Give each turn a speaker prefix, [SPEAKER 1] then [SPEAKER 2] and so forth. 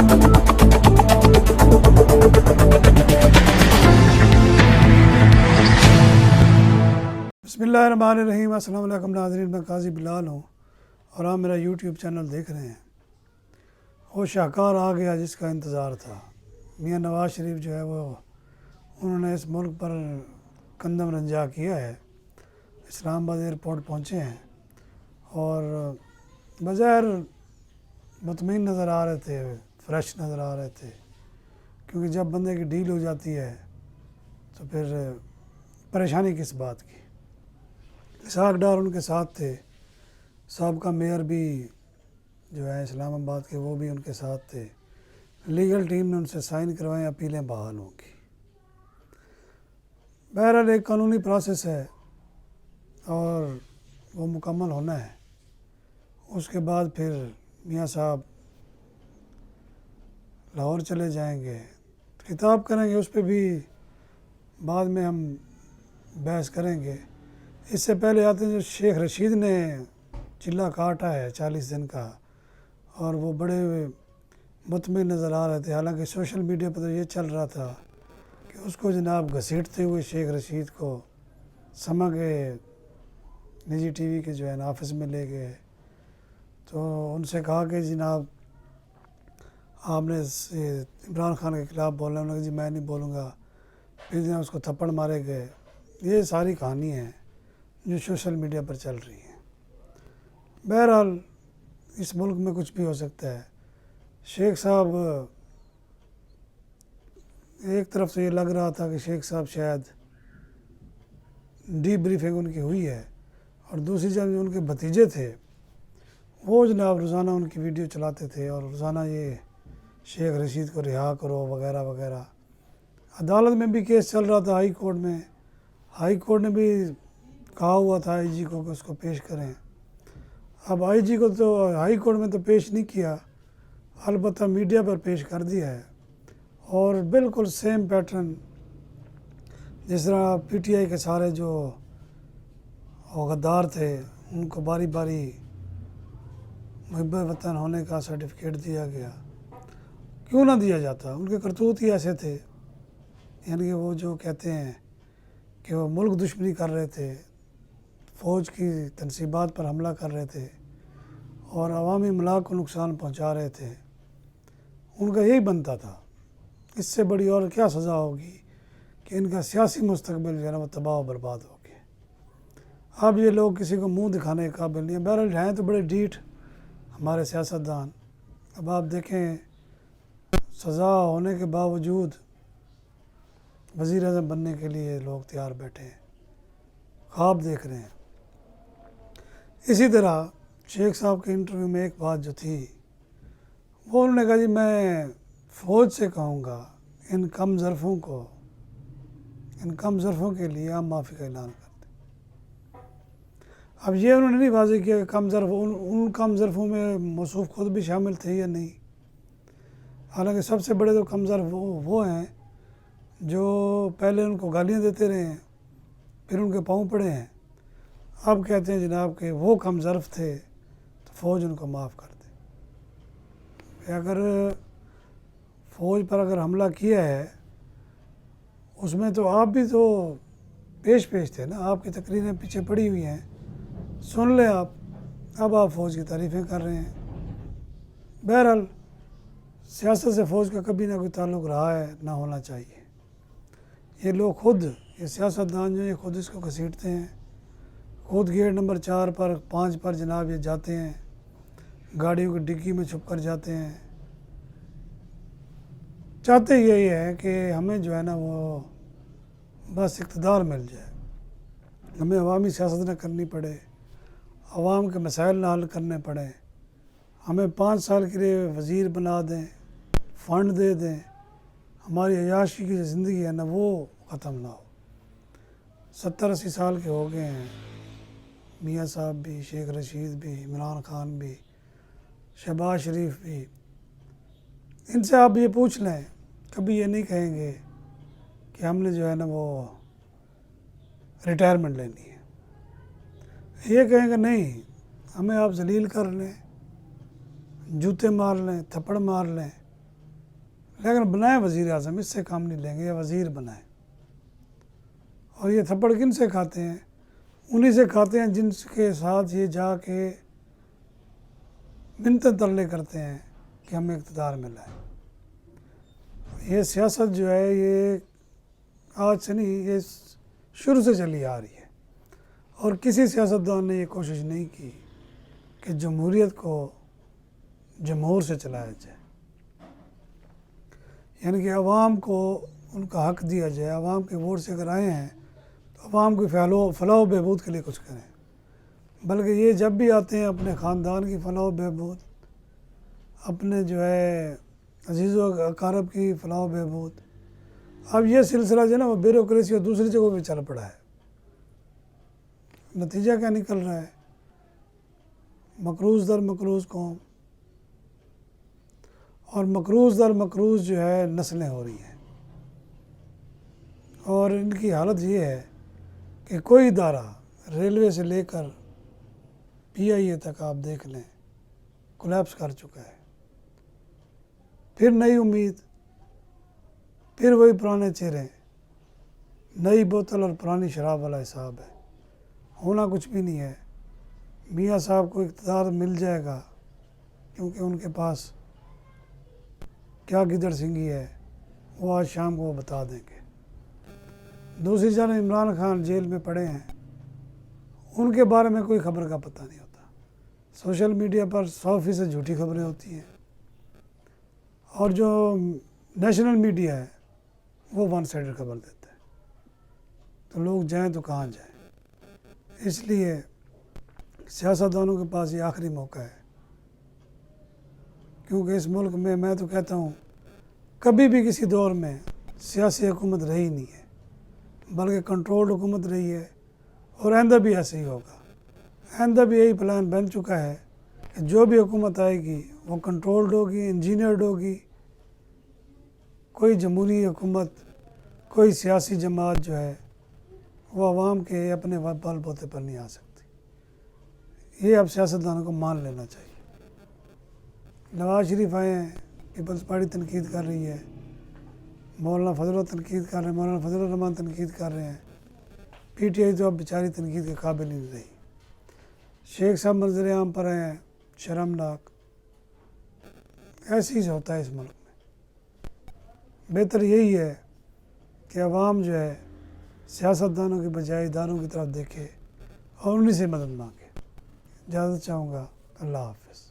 [SPEAKER 1] बिस्मिल्लाहिर्रहमानिर्रहीम। अस्सलाम वालेकुम नाज़रीन, मैं काजी बिलाल हूँ और आप मेरा यूट्यूब चैनल देख रहे हैं। वो शाहकार आ गया जिसका इंतज़ार था। मियाँ नवाज़ शरीफ जो है वो उन्होंने इस मुल्क पर कंदम रंजा किया है। इस्लामाबाद एयरपोर्ट पहुँचे हैं और बज़ाहिर मुतमईन नज़र आ रहे थे, फ्रेश नज़र आ रहे थे, क्योंकि जब बंदे की डील हो जाती है तो फिर परेशानी किस बात की। इसहाक डार उनके साथ थे, साबका मेयर भी जो है इस्लामाबाद के वो भी उनके साथ थे। लीगल टीम ने उनसे साइन करवाएं, अपीलें बहाल होंगी। बहरहाल एक कानूनी प्रोसेस है और वो मुकम्मल होना है। उसके बाद फिर मियाँ साहब लाहौर चले जाएंगे, खिताब करेंगे, उस पर भी बाद में हम बहस करेंगे। इससे पहले आते हैं जो शेख रशीद ने चिल्ला काटा है 40 दिन का, और वो बड़े मुतमिन नज़र आ रहे थे। हालांकि सोशल मीडिया पर तो ये चल रहा था कि उसको जनाब घसीटते हुए शेख रशीद को समा के निजी टीवी के जो है ना ऑफिस में ले गए, तो उनसे कहा कि जनाब आपने इमरान खान के ख़िलाफ़ बोलना। उन्होंने कहा जी मैं नहीं बोलूँगा। फिर जनाब उसको थप्पड़ मारे गए। ये सारी कहानी है जो सोशल मीडिया पर चल रही है। बहरहाल इस मुल्क में कुछ भी हो सकता है। शेख साहब, एक तरफ से ये लग रहा था कि शेख साहब शायद डीप ब्रीफिंग उनकी हुई है, और दूसरी जब जो उनके भतीजे थे वो जनाब रोज़ाना उनकी वीडियो चलाते थे और रोज़ाना ये शेख रशीद को रिहा करो वगैरह वगैरह। अदालत में भी केस चल रहा था, हाई कोर्ट में। हाई कोर्ट ने भी कहा हुआ था आईजी को कि उसको पेश करें। अब आईजी को तो हाई कोर्ट में तो पेश नहीं किया, अलबत्ता मीडिया पर पेश कर दिया है। और बिल्कुल सेम पैटर्न जिस तरह पीटीआई के सारे जो गद्दार थे उनको बारी बारी मुहब्ब वतन होने का सर्टिफिकेट दिया गया। क्यों ना दिया जाता, उनके करतूत ही ऐसे थे। यानी कि वो जो कहते हैं कि वो मुल्क दुश्मनी कर रहे थे, फ़ौज की तनसीबात पर हमला कर रहे थे और अवामी मलाक को नुकसान पहुंचा रहे थे, उनका यही बनता था। इससे बड़ी और क्या सज़ा होगी कि इनका सियासी मुस्तकबिल जो है ना वो तबाह व बर्बाद हो गया। अब ये लोग किसी को मुंह दिखाने के काबिल नहीं है। बहरहाल हैं तो बड़े डीठ हमारे सियासतदान। अब आप देखें, सज़ा होने के बावजूद वज़ीर आज़म बनने के लिए लोग तैयार बैठे हैं, ख्वाब देख रहे हैं। इसी तरह शेख साहब के इंटरव्यू में एक बात जो थी वो उन्होंने कहा जी मैं फ़ौज से कहूँगा इन कम ज़रफ़ों के लिए आप माफ़ी का ऐलान कर दें। अब ये उन्होंने नहीं वाज़ेह किया कि कम ज़रफ़ उन कम ज़रफ़ों में मौसूफ़ खुद भी शामिल थे या नहीं। हालांकि सबसे बड़े तो कम ज़रफ़ वो हैं जो पहले उनको गालियाँ देते रहे हैं, फिर उनके पाँव पड़े हैं। अब कहते हैं जनाब कि वो कम ज़रफ़ थे तो फ़ौज उनको माफ़ कर दे। अगर फ़ौज पर अगर हमला किया है उसमें तो आप भी तो पेश थे ना, आपकी तकरीरें पीछे पड़ी हुई हैं, सुन लें आप। अब आप फ़ौज की तारीफ़ें कर रहे हैं। बहरहाल सियासत से फ़ौज का कभी ना कोई ताल्लुक़ रहा है, ना होना चाहिए। ये लोग खुद, ये सियासतदान जो ये खुद इसको घसीटते हैं, खुद गेट नंबर 4 पर 5 पर जनाब ये जाते हैं, गाड़ियों की डिक्की में छुप कर जाते हैं। चाहते यही है कि हमें जो है ना वो बस इक़्तिदार मिल जाए, हमें अवामी सियासत न करनी पड़े, अवाम के मसाइल न हल करने पड़े, हमें 5 साल के लिए वज़ीर बना दें, फ़ंड दे दें, हमारी अय्याशी की ज़िंदगी है ना वो ख़त्म ना हो। 70-80 साल के हो गए हैं मियाँ साहब भी, शेख रशीद भी, इमरान खान भी, शहबाज शरीफ भी। इनसे आप ये पूछ लें, कभी ये नहीं कहेंगे कि हमने जो है ना वो रिटायरमेंट लेनी है। ये कहेंगे नहीं, हमें आप जलील कर लें, जूते मार लें, थप्पड़ मार लें, لیکن بنائیں وزیر اعظم، اس سے کام نہیں لیں گے، یا وزیر بنائیں۔ اور یہ تھپڑ کن سے کھاتے ہیں؟ انہی سے کھاتے ہیں جن کے ساتھ یہ جا کے منتیں ترلے کرتے ہیں کہ ہمیں اقتدار ملا ہے۔ یہ سیاست جو ہے یہ آج سے نہیں، یہ شروع سے چلی آ رہی ہے، اور کسی سیاستدان نے یہ کوشش نہیں کی کہ جمہوریت کو جمہور سے چلایا جائے، یعنی کہ عوام کو ان کا حق دیا جائے۔ عوام کے ووٹ سے اگر آئے ہیں تو عوام کی فلاح و بہبود کے لیے کچھ کریں، بلکہ یہ جب بھی آتے ہیں اپنے خاندان کی فلاح و بہبود، اپنے جو ہے عزیز و اقارب کی فلاح و بہبود۔ اب یہ سلسلہ جو ہے نا وہ بیوروکریسی اور دوسری جگہوں پہ چل پڑا ہے۔ نتیجہ کیا نکل رہا ہے؟ مقروض در مقروض قوم، اور مقروض در مقروض جو ہے نسلیں ہو رہی ہیں، اور ان کی حالت یہ ہے کہ کوئی ادارہ ریلوے سے لے کر PIA تک آپ دیکھ لیں کولیپس کر چکا ہے۔ پھر نئی امید، پھر وہی پرانے چہرے، نئی بوتل اور پرانی شراب والا حساب ہے۔ ہونا کچھ بھی نہیں ہے۔ میاں صاحب کو اقتدار مل جائے گا کیونکہ ان کے پاس کیا گدڑ سنگھی ہے وہ آج شام کو وہ بتا دیں گے۔ دوسری جانب عمران خان جیل میں پڑے ہیں، ان کے بارے میں کوئی خبر کا پتہ نہیں ہوتا۔ سوشل میڈیا پر 100% جھوٹی خبریں ہوتی ہیں، اور جو نیشنل میڈیا ہے وہ 1 سائیڈڈ خبر دیتا ہے۔ تو لوگ جائیں تو کہاں جائیں؟ اس لیے سیاستدانوں کے پاس یہ آخری موقع ہے، کیونکہ اس ملک میں تو کہتا ہوں کبھی بھی کسی دور میں سیاسی حکومت رہی نہیں ہے، بلکہ کنٹرولڈ حکومت رہی ہے، اور آئندہ بھی ایسے ہی ہوگا۔ آئندہ بھی یہی پلان بن چکا ہے کہ جو بھی حکومت آئے گی وہ کنٹرولڈ ہوگی، انجینئرڈ ہوگی۔ کوئی جمہوری حکومت، کوئی سیاسی جماعت جو ہے وہ عوام کے اپنے بال بوتے پر نہیں آ سکتی۔ یہ اب سیاستدانوں کو مان لینا چاہیے۔ نواز شریف آئے ہیں، پیپلز پارٹی تنقید کر رہی ہے، مولانا فضل اللہ تنقید کر رہے ہیں، مولانا فضل الرحمان تنقید کر رہے ہیں۔ PTI تو اب بیچاری تنقید کے قابل ہی نہیں رہی۔ شیخ صاحب منظر عام پر ہیں، شرمناک۔ ایسے ہی ہوتا ہے اس ملک میں۔ بہتر یہی ہے کہ عوام جو ہے سیاستدانوں کے بجائے اداروں کی طرف دیکھے اور انہی سے مدد مانگے۔ اجازت چاہوں گا، اللہ حافظ۔